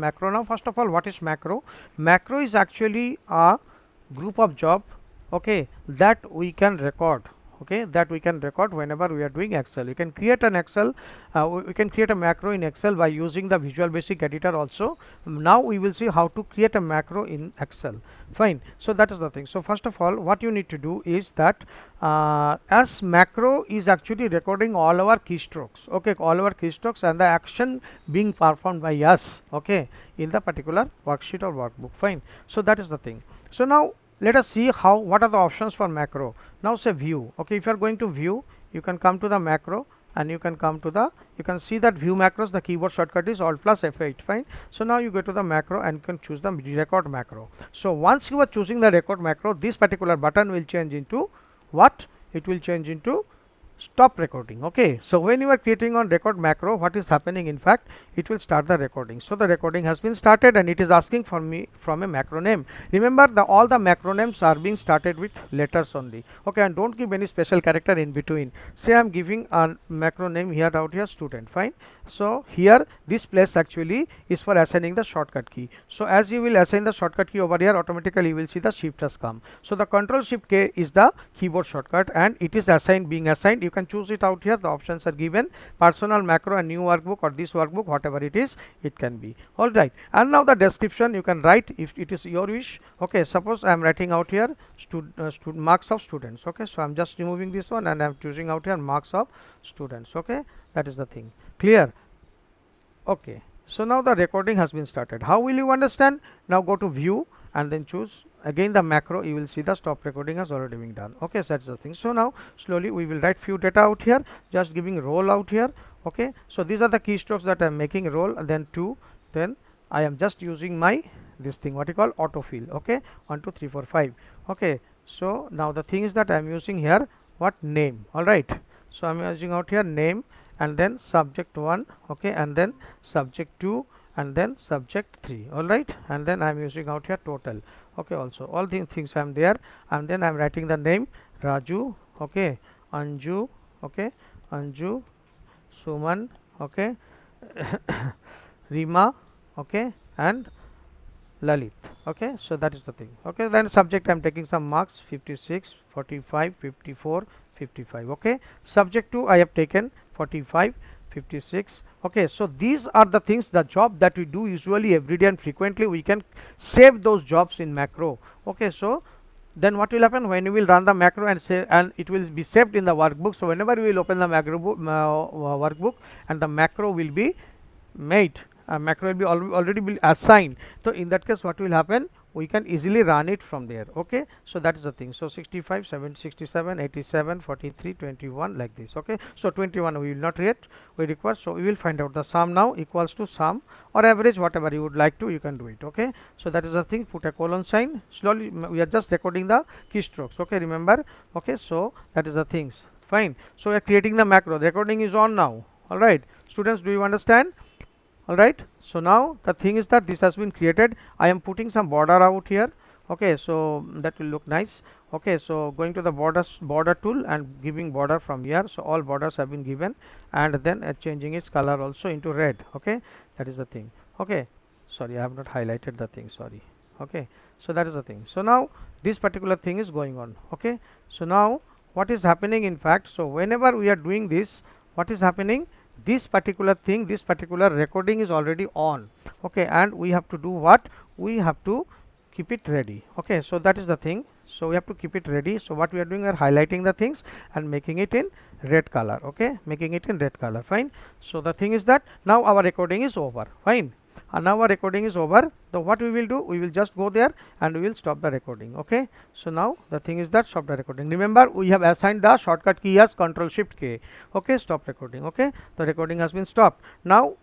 macro. Now first of all, what is macro? Macro is actually a group of job, okay, that we can record, okay, that we can record whenever we are doing Excel. You can create an Excel, we can create a macro in Excel by using the Visual Basic editor also. Now we will see how to create a macro in Excel. Fine, so that is the thing. So first of all, what you need to do is that as macro is actually recording all our keystrokes, okay, all our keystrokes and the action being performed by us, okay, in the particular worksheet or workbook. Fine, so that is the thing. So now let us see how, what are the options for macro. Now say view, okay, if you are going to view, you can come to the macro and you can come to the, you can see that view macros, the keyboard shortcut is Alt plus F8. Fine, so now you go to the macro and you can choose the record macro. So once you are choosing the record macro, this particular button will change into what? It will change into stop recording. Okay, so when you are creating on record macro, what is happening, in fact it will start the recording. So the recording has been started and it is asking for me from a macro name. Remember, the all the macro names are being started with letters only, okay, and don't give any special character in between. Say I'm giving a macro name here, out here, student. Fine, so here this place actually is for assigning the shortcut key. So as you will assign the shortcut key over here, automatically you will see the shift has come. So the Control Shift K is the keyboard shortcut and it is assigned, being assigned. You can choose it out here, the options are given, personal, macro and new workbook, or this workbook, whatever it is, it can be. All right, and now the description you can write if it is your wish. Okay, suppose I am writing out here marks of students. Okay, so I am just removing this one and I am choosing out here marks of students. Okay, that is the thing. Clear? Okay, so now the recording has been started. How will you understand? Now go to view and then choose again the macro. You will see the stop recording has already been done. Okay, so that's the thing. So now slowly we will write few data out here, just giving roll out here. Okay, so these are the keystrokes that I am making, roll, and then 2, then I am just using my this thing, what you call autofill. Okay, 1 2 3 4 5. Okay, so now the thing is that I am using here what? Name. All right, so I am using out here name and then subject 1, okay, and then subject 2 and then subject 3. All right, and then I am using out here total. Okay, also all these things I am there, and then I am writing the name Raju, okay, Anju, okay, Anju, Suman, okay, Rima, okay, and Lalit. Okay, so that is the thing. Okay, then subject I am taking some marks 56, 45, 54, 55. Okay, subject 2 I have taken 45, 56. Okay, so these are the things, the job that we do usually every day and frequently. We can save those jobs in macro. Okay, so then what will happen when you will run the macro and say, and it will be saved in the workbook. So whenever we will open the macro workbook and the macro will be made, macro will be already be assigned. So in that case, what will happen? We can easily run it from there. Okay, so that is the thing. So 65, 7, 67, 87, 43, 21, like this. Okay, so 21 we will not we require. So we will find out the sum now equals to sum or average, whatever you would like to, you can do it. Okay, so that is the thing. Put a colon sign. Slowly we are just recording the keystrokes. Okay, remember. Okay, so that is the things. Fine, so we are creating the macro. The recording is on now. All right, students, do you understand? All right, so now the thing is that this has been created. I am putting some border out here. Okay, so that will look nice. Okay, so going to the border tool and giving border from here. So all borders have been given, and then changing its color also into red. Okay, that is the thing. Okay, sorry, I have not highlighted the thing, sorry. Okay, so that is the thing. So now this particular thing is going on. Okay, so now what is happening, in fact, so whenever we are doing this, what is happening? This particular thing, this particular recording is already on. Okay, and we have to do what? We have to keep it ready. Okay, so that is the thing. So we have to keep it ready. So what we are doing, we are highlighting the things and making it in red color. Okay, making it in red color. Fine, so the thing is that now our recording is over. Fine, and now our recording is over. So what we will do, we will just go there and we will stop the recording. Okay, so now the thing is that stop the recording. Remember, we have assigned the shortcut key as Control Shift K. Okay, stop recording. Okay, the recording has been stopped. Now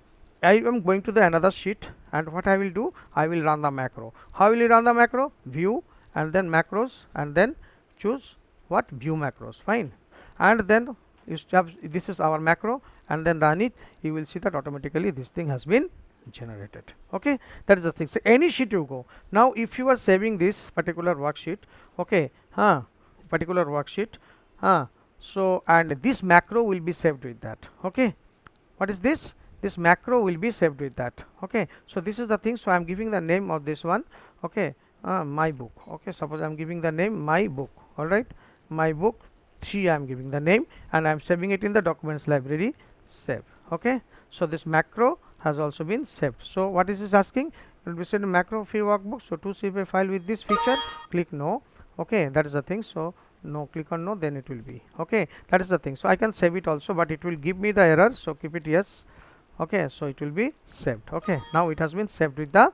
I am going to the another sheet, and what I will do, I will run the macro. How will you run the macro? View and then macros, and then choose what? View macros. Fine, and then you have, this is our macro, and then run it. You will see that automatically this thing has been generated. Okay, that is the thing. So any sheet you go. Now if you are saving this particular worksheet, okay, particular worksheet, so and this macro will be saved with that. Okay, what is this? this macro will be saved with that. Okay, so this is the thing. So I am giving the name of this one. Okay, my book. Okay, suppose I am giving the name my book. All right, my book 3 I am giving the name, and I am saving it in the documents library. Save. Okay, so this macro has also been saved. So what is this asking? It will be sent macro free workbook. So to save a file with this feature, click no. Okay, that is the thing. So no, click on no, then it will be okay. That is the thing. So I can save it also, but it will give me the error. So keep it yes. Okay, so it will be saved. Okay, now it has been saved with the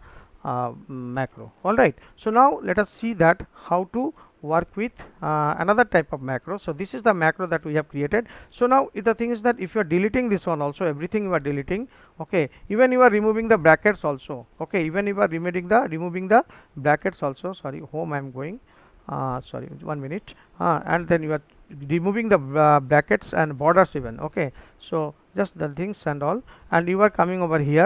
macro. All right, so now let us see that how to work with another type of macro. So this is the macro that we have created. So now the thing is that if you are deleting this one also, everything you are deleting, okay, even you are removing the brackets also, okay, even you are removing the brackets also. Sorry, home I am going, sorry, 1 minute, and then you are removing the brackets and borders even. Okay, so just the things and all, and you are coming over here,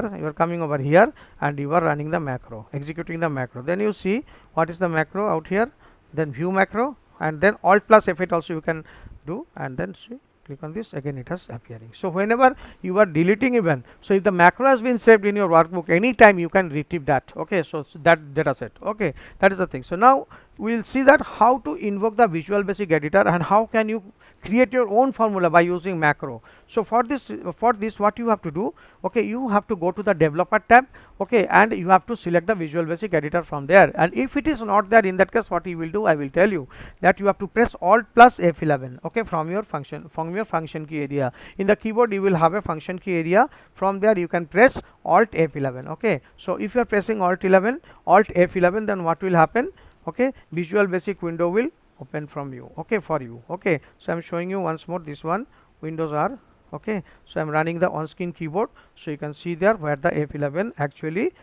and you are running the macro, executing the macro. Then you see what is the macro out here, then view macro, and then alt plus F8 also you can do, and then see, click on this, again it has appearing. So whenever you are deleting even, so if the macro has been saved in your workbook, anytime you can retrieve that. Okay, so that data set. Okay, that is the thing. So now we will see that how to invoke the Visual Basic Editor and how can you create your own formula by using macro. So for this what you have to do, okay, you have to go to the developer tab, okay, and you have to select the Visual Basic Editor from there. And if it is not there, in that case what you will do, I will tell you that you have to press alt plus F11, okay, from your function key area. In the keyboard you will have a function key area, from there you can press alt F11. Okay, so if you are pressing alt F11, then what will happen? Okay, Visual Basic window will open from you, okay, for you. Okay, so I'm showing you once more, this one windows are okay. So I'm running the on-screen keyboard, so you can see there where the F11 actually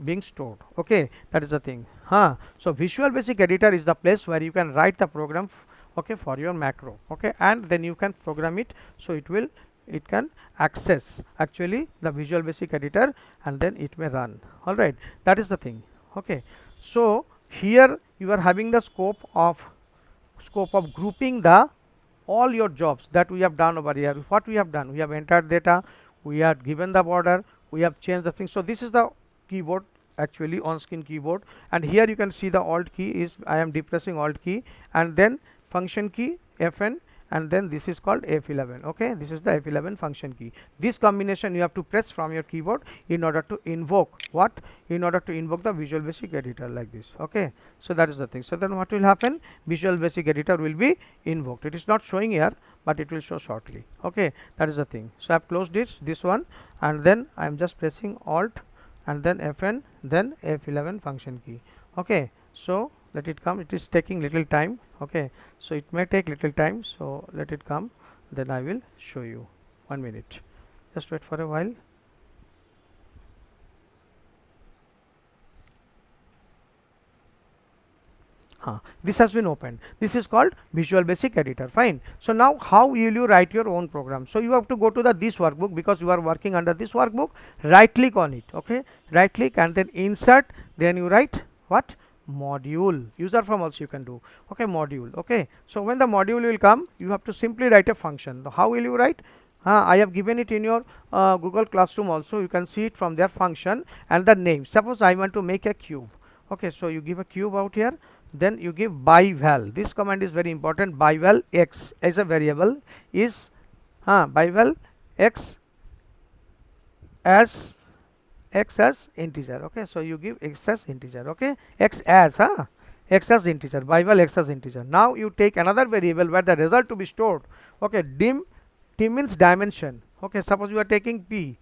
being stored. Okay, that is the thing. So Visual Basic Editor is the place where you can write the program, okay, for your macro. Okay, and then you can program it, so it can access actually the Visual Basic Editor, and then it may run. All right, that is the thing. Okay, so here you are having the scope of grouping the all your jobs that we have done over here. What we have done, we have entered data, we have given the border, we have changed the thing. So this is the keyboard, actually on screen keyboard, and here you can see the alt key is, I am depressing alt key, and then function key Fn, and then this is called F11. Okay, this is the F11 function key. This combination you have to press from your keyboard in order to invoke what? In order to invoke the Visual Basic Editor like this. Okay, so that is the thing. So then what will happen? Visual Basic Editor will be invoked. It is not showing here, but it will show shortly. Okay, that is the thing. So I have closed this one, and then I am just pressing alt and then Fn, then F11 function key. Okay, so let it come. It is taking little time. Okay, so it may take little time, so let it come, then I will show you. 1 minute, just wait for a while. This has been opened. This is called Visual Basic Editor. Fine. So now how will you write your own program? So you have to go to the this workbook, because you are working under this workbook. Right click on it. Okay, right click and then insert, then you write what? Module. User form also you can do. Okay, module. Okay, so when the module will come, you have to simply write a function. How will you write? I have given it in your Google Classroom also. You can see it from their function and the name. Suppose I want to make a cube. Okay, so you give a cube out here, then you give by val. This command is very important. By val x as a variable is by val x as integer. Okay, so you give x as integer. Okay, x as integer, by val x as integer. Now you take another variable where the result to be stored. Okay, dim means dimension. Okay, suppose you are taking p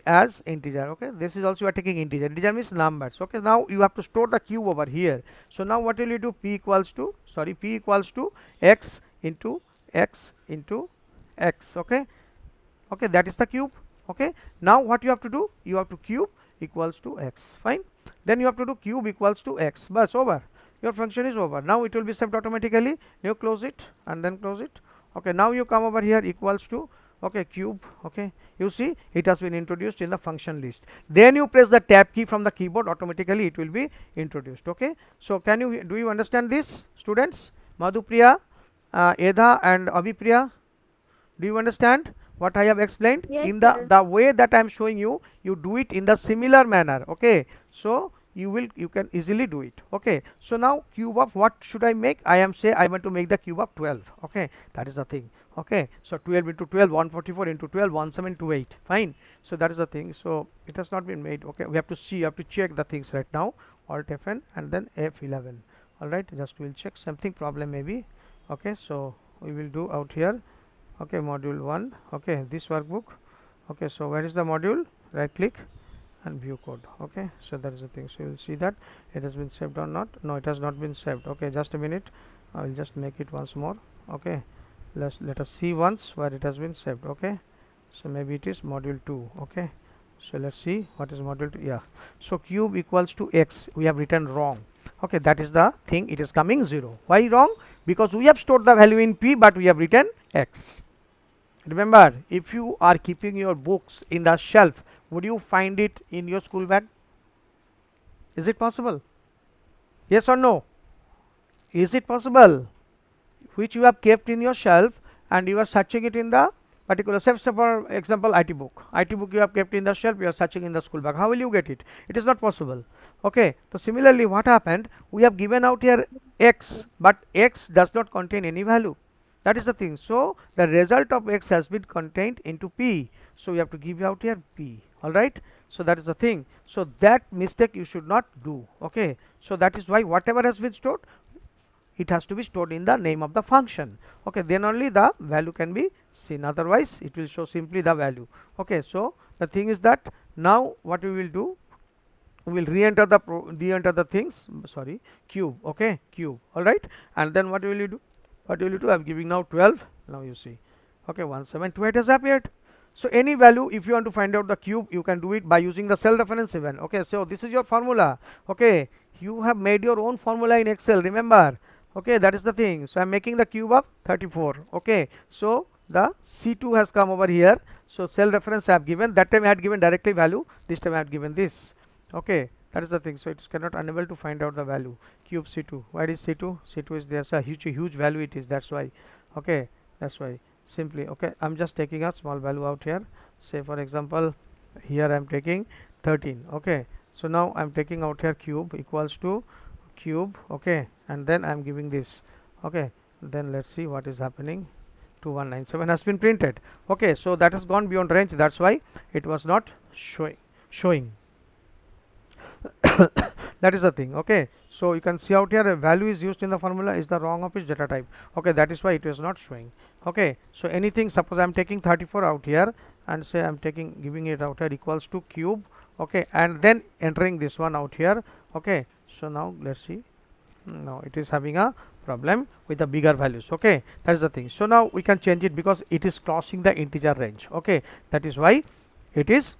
as integer. Okay, this is also you are taking integer. Integer means numbers. Okay, now you have to store the cube over here. So now what will you do? P equals to x into x into x. Okay, that is the cube. Okay, now what you have to do? You have to cube equals to x. Fine, then you have to do cube equals to x. Bas, over. Your function is over. Now it will be saved automatically. You close it and then close it. Okay, now you come over here, equals to, okay, cube. Okay, you see it has been introduced in the function list. Then you press the tab key from the keyboard, automatically it will be introduced. Okay, so do you understand this, students? Madhupriya, Edha and Abhipriya, do you understand what I have explained? Yes, In sir. the way that I am showing you, you do it in the similar manner. Okay, so you can easily do it. Okay, so now cube of what should I make? I am say I want to make the cube of 12. Okay, that is the thing. Okay, so 12 into 12, 144 into 12, 1728. Fine. So that is the thing. So it has not been made. Okay, we have to see, you have to check the things right now. Alt Fn and then F11. All right, just we'll check something problem maybe. Okay, so we will do out here. Okay, module 1. Okay, this workbook. Okay, so where is the module? Right click and view code. Okay, so that is the thing. So you will see that it has been saved or not. No, it has not been saved. Okay, just a minute, I will just make it once more. Okay, let us see once where it has been saved. Okay, so maybe it is module 2. Okay, so let's see what is module 2. Yeah, so cube equals to x, we have written wrong. Okay, that is the thing, it is coming 0. Why wrong? Because we have stored the value in p but we have written x. Remember, if you are keeping your books in the shelf, would you find it in your school bag? Is it possible? Yes or no? Is it possible? Which you have kept in your shelf and you are searching it in the particular, say for example IT book you have kept in the shelf, you are searching in the school bag, how will you get it? It is not possible. Okay, so similarly what happened, we have given out here x but x does not contain any value. That is the thing. So the result of x has been contained into p, so we have to give out here p. All right, so that is the thing. So that mistake you should not do. Okay, so that is why whatever has been stored, it has to be stored in the name of the function. Okay, then only the value can be seen, otherwise it will show simply the value. Okay, so the thing is that now what we will do, we will re-enter the things, sorry, cube. Okay, cube. All right, and then what will you do? What will you do? I am giving now 12. Now you see, okay, 1728 has appeared. So any value, if you want to find out the cube, you can do it by using the cell reference even. Okay, so this is your formula. Okay, you have made your own formula in Excel, remember. Okay, that is the thing. So I'm making the cube of 34. Okay, so the C2 has come over here. So cell reference I have given. That time I had given directly value, this time I had given this. Okay, that is the thing. So it is cannot unable to find out the value. Cube C2, where is C2? C2 is there, so a huge value it is, that's why. Okay, that's why simply. Okay, I'm just taking a small value out here. Say for example here I'm taking 13. Okay, so now I'm taking out here cube equals to cube. Okay, and then I'm giving this. Okay, then let's see what is happening. 2197 has been printed. Okay, so that has gone beyond range, that's why it was not showing. That is the thing. Okay, so you can see out here a value is used in the formula is the wrong of its data type. Okay, that is why it is not showing. Okay, so anything, suppose I am taking 34 out here and say I am taking giving it out here equals to cube. Okay, and then entering this one out here. Okay, so now let's see. Now it is having a problem with the bigger values. Okay, that is the thing. So now we can change it because it is crossing the integer range. Okay, that is why it is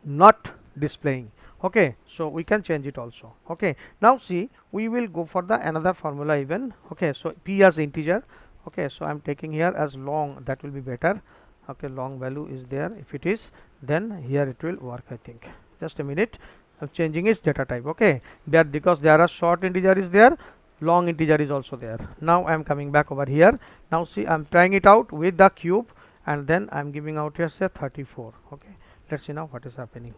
not displaying. Okay, so we can change it also. Okay, now see, we will go for the another formula even. Okay, so p as integer. Okay, so I'm taking here as long, that will be better. Okay, long value is there. If it is, then here it will work, I think. Just a minute, I'm changing its data type. Okay, that because there are short integer is there, long integer is also there. Now I'm coming back over here. Now see, I'm trying it out with the cube and then I'm giving out here say 34. Okay, let's see now what is happening.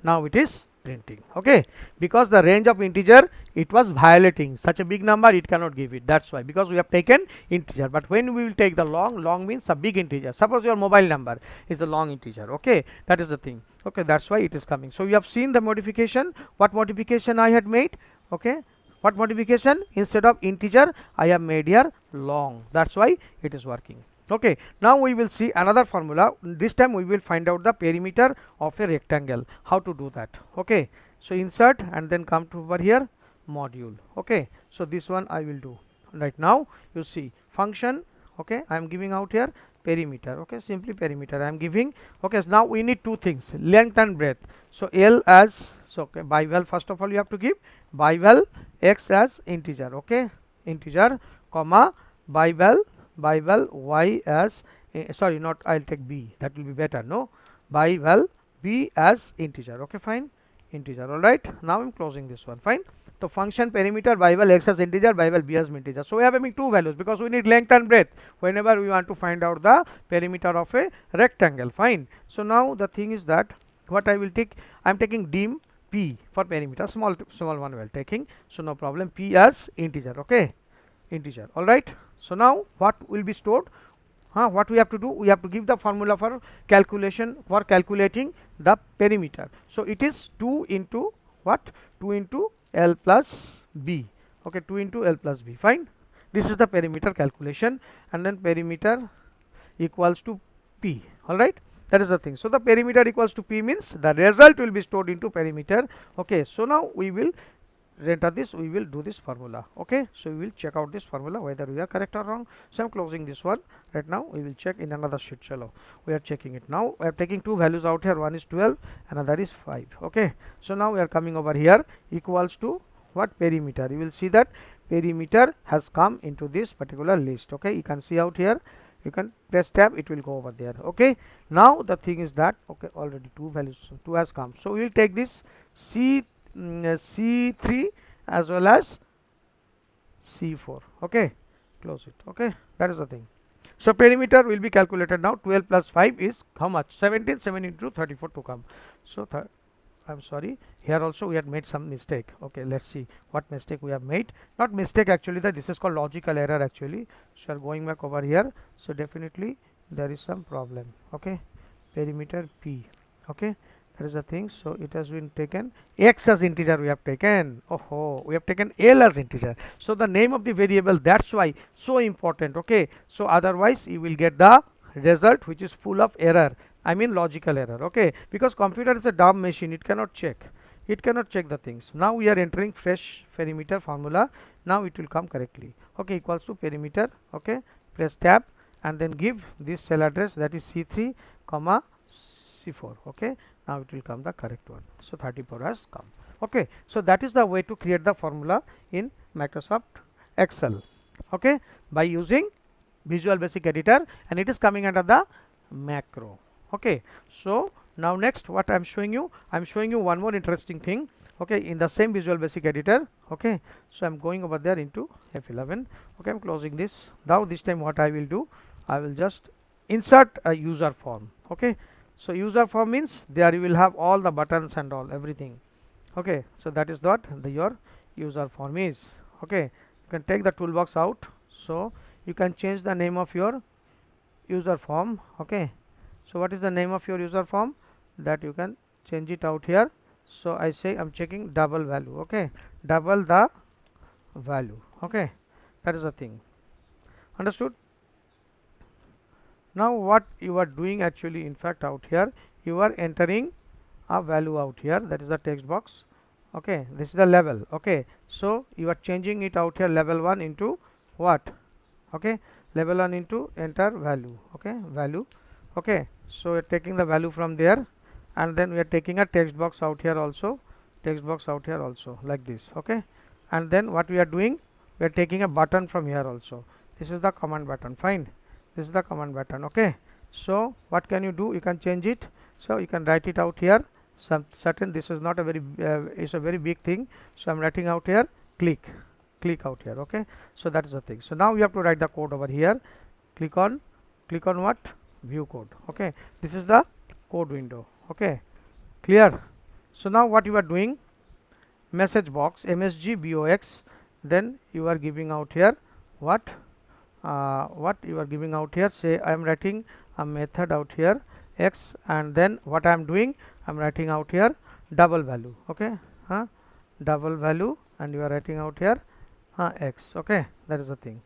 Now it is printing. Okay, because the range of integer, it was violating such a big number, it cannot give it. That's why, because we have taken integer. But when we will take the long means a big integer. Suppose your mobile number is a long integer. Okay, that is the thing. Okay, that's why it is coming. So you have seen the modification. What modification I had made? Okay, what modification? Instead of integer I have made here long. That's why it is working. Okay, now we will see another formula. This time we will find out the perimeter of a rectangle, how to do that. Okay, so insert and then come to over here module. Okay, so this one I will do right now. You see function. Okay, I am giving out here perimeter. Okay, simply perimeter I am giving. Okay, so now we need two things, length and breadth. So L as, so okay, by val, first of all you have to give by val x as integer. Okay, integer, comma by val y as sorry, not, I'll take b, that will be better. No, by val b as integer. Okay, fine, integer. All right, now I'm closing this one. Fine, the function perimeter variable x as integer, variable b as integer. So we are having two values because we need length and breadth whenever we want to find out the perimeter of a rectangle. Fine. So now the thing is that what I will take, I am taking dim p for perimeter, small one we are taking. So no problem, p as integer. Okay, integer. All right. So now what will be stored? What we have to do, we have to give the formula for calculation, for calculating the perimeter. So it is 2 into what, 2 into L plus B. Okay, 2 into L plus B. Fine, this is the perimeter calculation, and then perimeter equals to P. All right, that is the thing. So the perimeter equals to P means the result will be stored into perimeter. Okay, so now we will enter this, we will do this formula. Okay, so we will check out this formula whether we are correct or wrong. So I'm closing this one. Right now we will check in another sheet. Chalo, we are checking it now. We are taking two values out here, one is 12, another is 5. Okay, so now we are coming over here, equals to what, perimeter. You will see that perimeter has come into this particular list. Okay, you can see out here, you can press tab, it will go over there. Okay, now the thing is that, okay, already two values, 2 has come. So we will take this C3 as well as C4. Okay, close it. Okay, that is the thing. So perimeter will be calculated now. 12 plus 5 is how much? 17. 7 into 34 to come. So I'm sorry, here also we had made some mistake. Okay, let's see what mistake we have made. Not mistake actually, that this is called logical error actually. So we are going back over here. So definitely there is some problem. Okay, perimeter P. Okay, that is the thing. So it has been taken x as integer, we have taken, we have taken L as integer. So the name of the variable, that's why so important. Okay, so otherwise you will get the result which is full of error, I mean logical error. Okay, because computer is a dumb machine, it cannot check, the things. Now we are entering fresh perimeter formula. Now it will come correctly. Okay, equals to perimeter. Okay, press tab and then give this cell address, that is C3 comma C4. Okay, now it will come the correct one. So 34 has come. Okay, so that is the way to create the formula in Microsoft Excel. Okay, by using Visual Basic Editor, and it is coming under the macro. Okay, so now next what I'm showing you one more interesting thing. Okay, in the same Visual Basic Editor. Okay, so I'm going over there into F11. Okay, I'm closing this. Now this time what I will do, I will just insert a user form. Okay, so user form means there you will have all the buttons and all everything. Okay, so that is what your user form is. Okay, you can take the toolbox out, so you can change the name of your user form. Okay, so what is the name of your user form, that you can change it out here. So I say I'm checking double value. Okay, double the value. Okay, that is the thing. Understood? Now what you are doing actually, in fact out here you are entering a value out here, that is the text box. Okay, this is the level. Okay, so you are changing it out here, level 1 into what? Okay, level 1 into enter value. Okay, value. Okay, so we are taking the value from there, and then we are taking a text box out here also, like this. Okay, and then what we are doing, we are taking a button from here also. This is the command button. Fine, this is the command button. Okay, so what can you do, you can change it. So you can write it out here, some certain, this is not a very it's a very big thing. So I'm writing out here, click out here. Okay, so that is the thing. So now you have to write the code over here. Click on what, view code. Okay, this is the code window. Okay, clear? So now what you are doing, message box, msg box, then you are giving out here what you are giving out here. Say I am writing a method out here x, and then what I am doing, I am writing out here double value. Okay, double value, and you are writing out here x. Okay, that is the thing.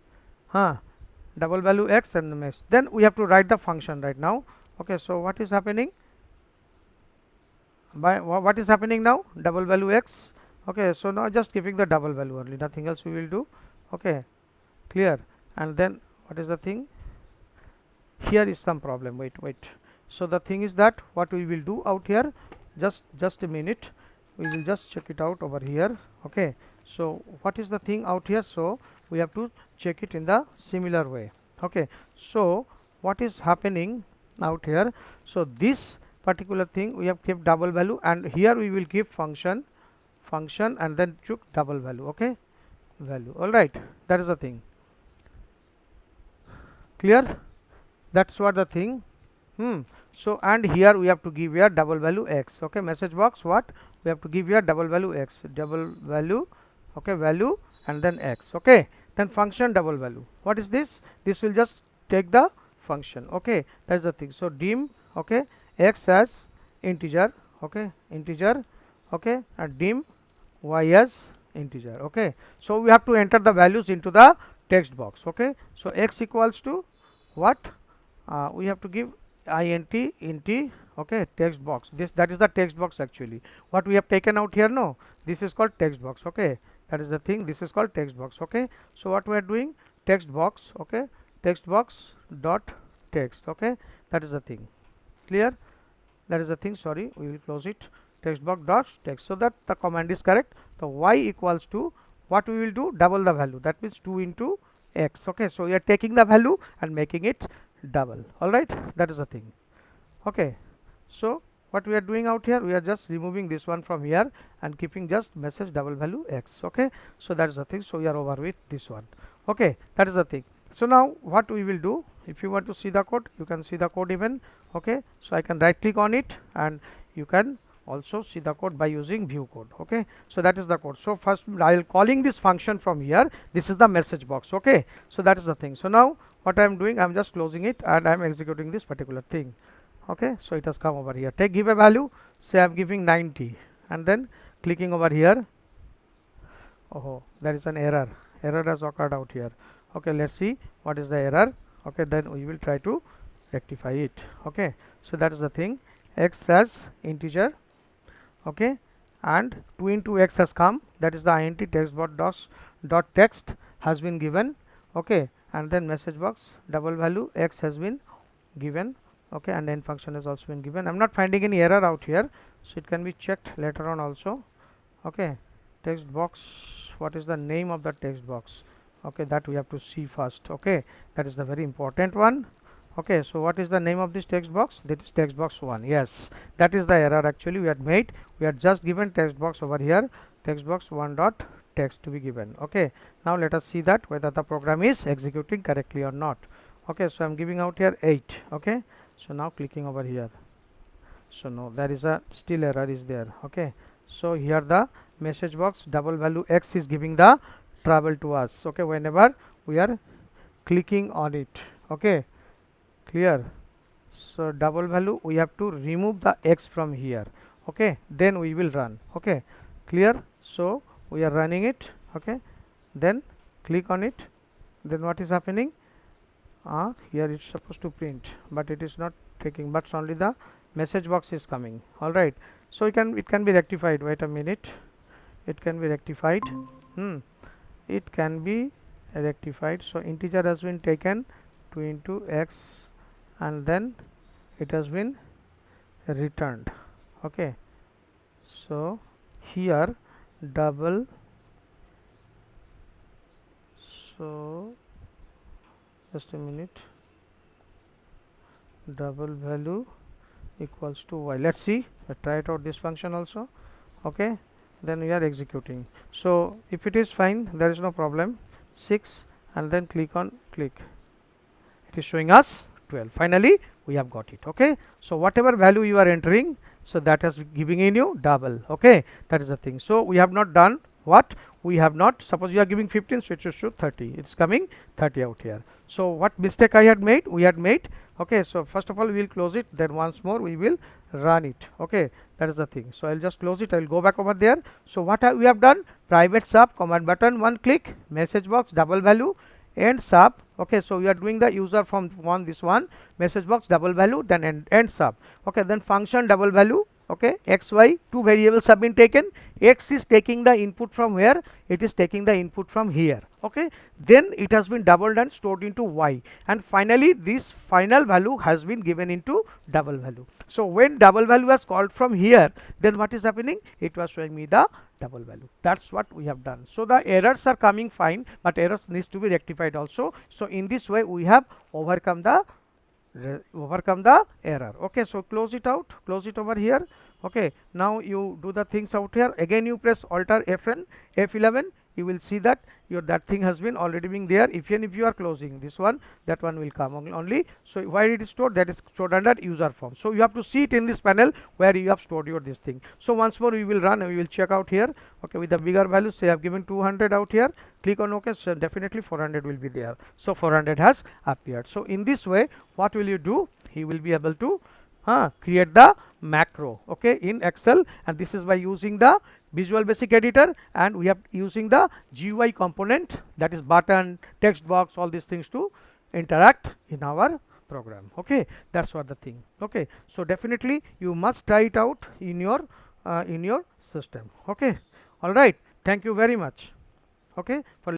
Double value x and the mesh. Then we have to write the function right now. Okay, so what is happening, what is happening now, double value x. Okay, so now just giving the double value only, nothing else we will do. Okay, clear? And then what is the thing, here is some problem. Wait, so the thing is that what we will do out here, just a minute, we will just check it out over here. Okay, so what is the thing out here, so we have to check it in the similar way. Okay, so what is happening out here, so this particular thing we have kept double value, and here we will give function function and then took double value. Okay, value. All right, that is the thing. Clear? That's what the thing. So and here we have to give here double value x. Okay, message box, what we have to give here double value x, double value, okay, value and then x. Okay, then function double value, what is this? This will just take the function. Okay, that's the thing. So dim, okay, x as integer, okay, integer, okay, and dim y as integer. Okay, so we have to enter the values into the text box. Okay, so x equals to what, we have to give int, okay, text box. This, that is the text box actually, what we have taken out here. No, this is called text box. Okay, that is the thing, this is called text box. Okay, so what we are doing, text box, okay, text box dot text. Okay, that is the thing. Clear? That is the thing. Sorry, we will close it. Text box dot text, so that the command is correct. So y equals to, what we will do, double the value, that means 2 into x. Okay, so we are taking the value and making it double. All right, that is the thing. Okay, so what we are doing out here, we are just removing this one from here and keeping just message double value x. Okay, so that is the thing. So we are over with this one. Okay, that is the thing. So now what we will do, if you want to see the code, you can see the code even. Okay, so I can right click on it and you can also see the code by using view code. Okay, so that is the code. So first I'll calling this function from here, this is the message box. Okay, so that is the thing. So now what I am doing, I am just closing it and I am executing this particular thing. Okay, so it has come over here. Take, give a value, say I am giving 90 and then clicking over here. Oh, there is an error has occurred out here. Okay, let's see what is the error. Okay, then we will try to rectify it. Okay, so that is the thing, x as integer, okay, and 2 into x has come, that is the int text box dot text has been given. Okay, and then message box double value x has been given. Okay, and then function has also been given. I'm not finding any error out here, so it can be checked later on also. Okay, text box, what is the name of the text box? Okay, that we have to see first. Okay, that is the very important one. Okay, so what is the name of this text box? That is text box 1. Yes, that is the error actually we had made. We had just given text box over here, text box 1 dot text to be given. Okay, now let us see that whether the program is executing correctly or not. Okay, so I'm giving out here 8. Okay, so now clicking over here, so no, there is a still error is there. Okay, so here the message box double value x is giving the trouble to us. Okay, whenever we are clicking on it. Okay, clear? So double value, we have to remove the x from here. Okay, then we will run. Okay, clear? So we are running it. Okay, then click on it, then what is happening, here it's supposed to print but it is not taking, but only the message box is coming. All right, so it can be rectified. Wait a minute, it can be rectified. It can be rectified. So integer has been taken, 2 into x, and then it has been returned. Okay, so here double, so just a minute, double value equals to y. Let's see, try it out this function also. Okay, then we are executing. So if it is fine, there is no problem. 6 and then click on click, it is showing us 12. Finally we have got it. Okay, so whatever value you are entering, so that is giving in you double. Okay, that is the thing. So we have not done what we have not, suppose you are giving 15, so it should show 30, it's coming 30 out here. So what mistake I had made, we had made. Okay, so first of all we will close it, then once more we will run it. Okay, that is the thing. So I'll just close it, I will go back over there. So what we have done, private sub, command button, one click, message box double value, end sub. Okay, so we are doing the user from one, this one, message box double value, then end sub. Okay, then function double value. Okay, x, y, two variables have been taken. X is taking the input from where? It is taking the input from here. Okay, then it has been doubled and stored into y, and finally this final value has been given into double value. So when double value was called from here, then what is happening? It was showing me the double value. That's what we have done. So the errors are coming fine, but errors needs to be rectified also. So in this way we have overcome the error. Okay, so close it out, close it over here. Okay, now you do the things out here. Again you press Alt Fn F11. You will see that your that thing has been already being there. Even if you are closing this one, that one will come only. So where it is stored, that is stored under user form. So you have to see it in this panel where you have stored your this thing. So once more we will run and we will check out here. Okay, with the bigger value, say I have given 200 out here. Click on OK. So definitely 400 will be there. So 400 has appeared. So in this way, what will you do? He will be able to create the macro, okay, in Excel, and this is by using the Visual Basic Editor, and we are using the GUI component, that is button, text box, all these things to interact in our program. Okay, that's what the thing. Okay, so definitely you must try it out in your system. Okay, all right, thank you very much. Okay, for